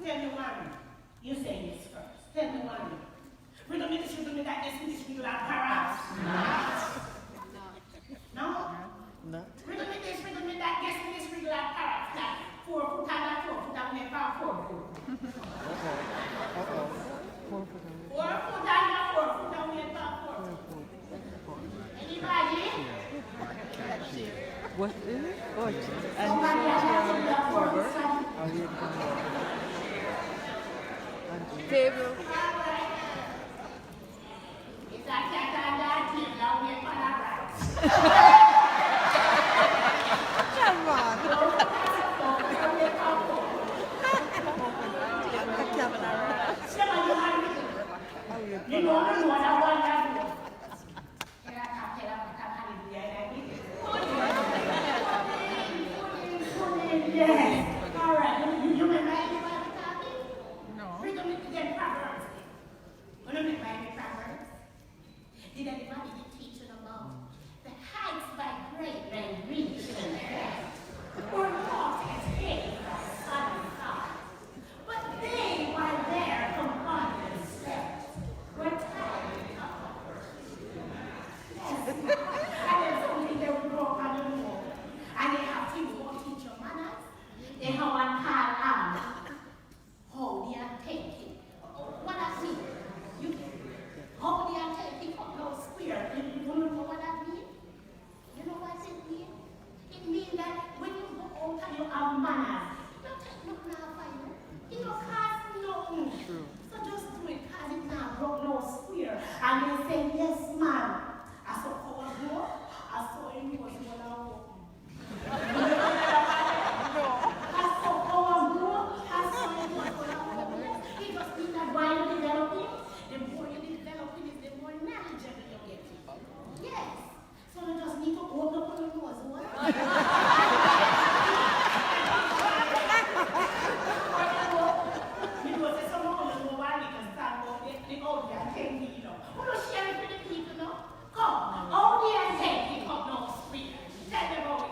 Tell me one. You say this first. Tell me one. Rhythm me this, rhythm me that, this, this, rhythm like perhaps. No? No. Rhythm me this, rhythm me that, guess me this, rhythm like perhaps. Like 4 foot and like 4 foot and make 4 foot. Uh-oh. 4 foot. 4 foot and like 4 foot and make 4 foot. Anybody? What is it? Oh, Somebody has to cover. Table. It's a cat and a table and make paradise. Come on. You know what I want to do. Yes. All right. You remember anybody talking? No. Read them again, Proverbs. What do you mean by Proverbs? Did anybody teach you about the heights by great and reach and rest, or walk and take by sun and God? But they, while there, upon their steps, were tired of yes. And then something they would go upon the wall. And they have things who will teach your manners. They have one call how they are taking. What I mean? How they are taking up no square. You don't know what that means? You know what it means? It means that when you go out and you have manners, don't take nothing off of you. It don't cost nothing. So just do it because it's not broke no square. And they say, yes, ma'am. I saw our door. I saw him was one hour. It just means that while you're developing, the more you're developing is the more knowledgeable you're getting. Yes. So you just need to open up your nose. You know, say someone will know why they can start the old and take me, you know. We don't share it with the people, no? Come. Old and take me, come no speak. Tell them about it.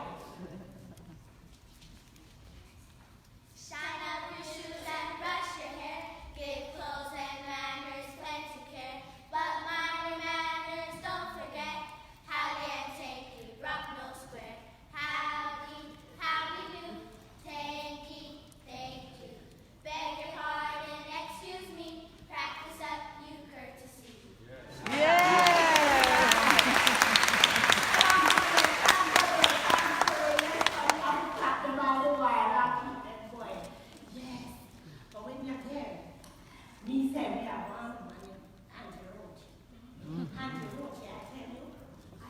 Shine up your shoes and brush your hair. Give clothes and manners plenty care. But mind your manners, don't forget. Howdy and take you, rock no square. Howdy, howdy do. Thank you. Beg your pardon, excuse me. Practice up, you courtesy. Yes, but when you're there, me say we have one money, Auntie Roach. Auntie Roach, I tell you,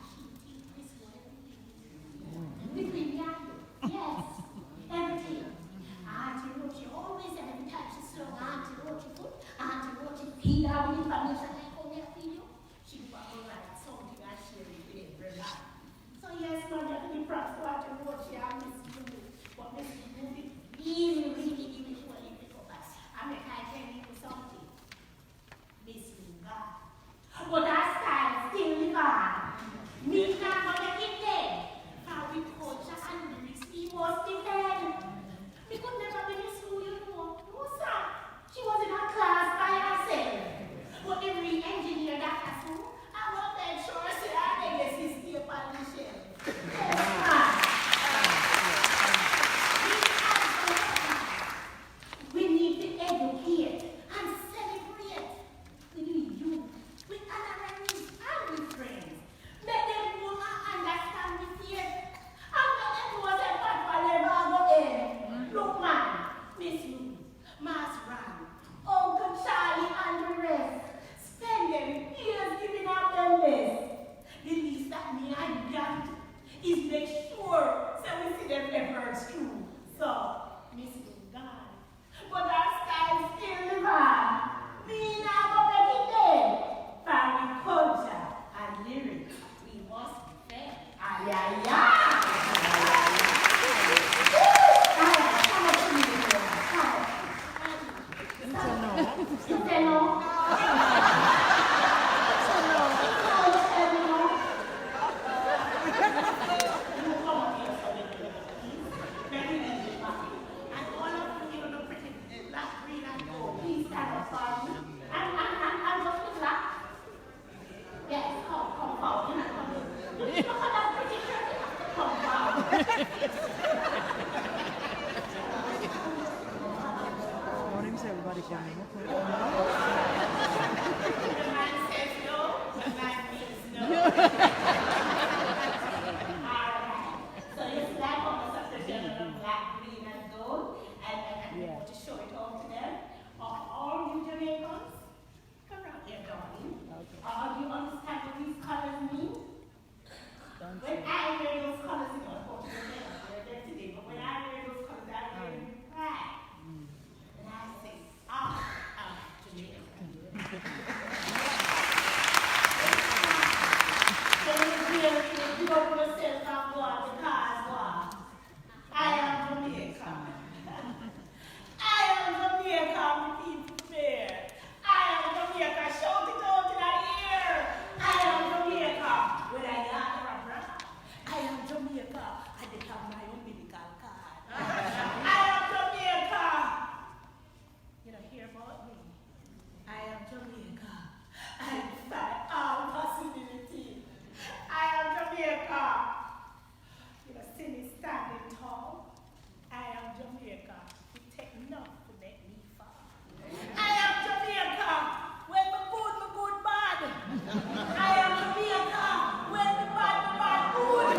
she teach this one everything. Between me and you, yes, everything. Auntie Roach, always every time she saw Auntie Roach food, Auntie Roach feed her with information like how me feed you. She do a write something and share it with everybody. So yes, Lord, you have to be proud to Auntie Roach, I miss you. But Miss Movie really sure you pick up us. I mean, I tell you something. Miss God. But that style still live on. Me not gonna get dead. How we culture and lyrics, he was the head. We could never be in school, you know. No, sir. She was in a class by herself. But the re-engineer that has school, I want that sure say I guess he's still on the shelf. Yes, we need to educate and celebrate with you, with other enemies and with friends. Make them know and understand the fear. And make them know that God will never go in. Look, man, Miss Lou, Mass Ram, Uncle Charlie and the rest, spend them years giving out them list. The least that me and got is make sure so we see them efforts through. So, Miss Lou, God. But that style still live on. Me now go back it dead. For culture and lyrics, we must be fair. Ay, ay, ay. Come on, come on. You say no? Very easy. And all of you, the pretty everybody coming. The man says no, the man means no. Alright. So you see that almost of the general of black, green, and gold, and we want to show it all to them. All you Jamaicans, come around here, darling. Do you understand what these colors mean? When I wear those colors, you know, unfortunately, they're there today, but when I wear those colors, I wear them with pride. And I say, Jamaica. So you don't want to say about God because what? I am Jamaica. I am Jamaica, the people there. I am Jamaica. Shout it out in our ear. I am Jamaica. When I got I am Jamaica. I did have my umbilical card. I am Jamaica. You don't hear about me. I am Jamaica. I defy all possibility. I am Jamaica. You know, see me standing tall. I am Jamaica. It take enough to make me fall. I am Jamaica. When the good bad. I am Jamaica. When the bad good.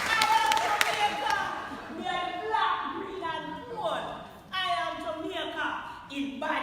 I am Jamaica. We are black, green, and gold. I am Jamaica. In bad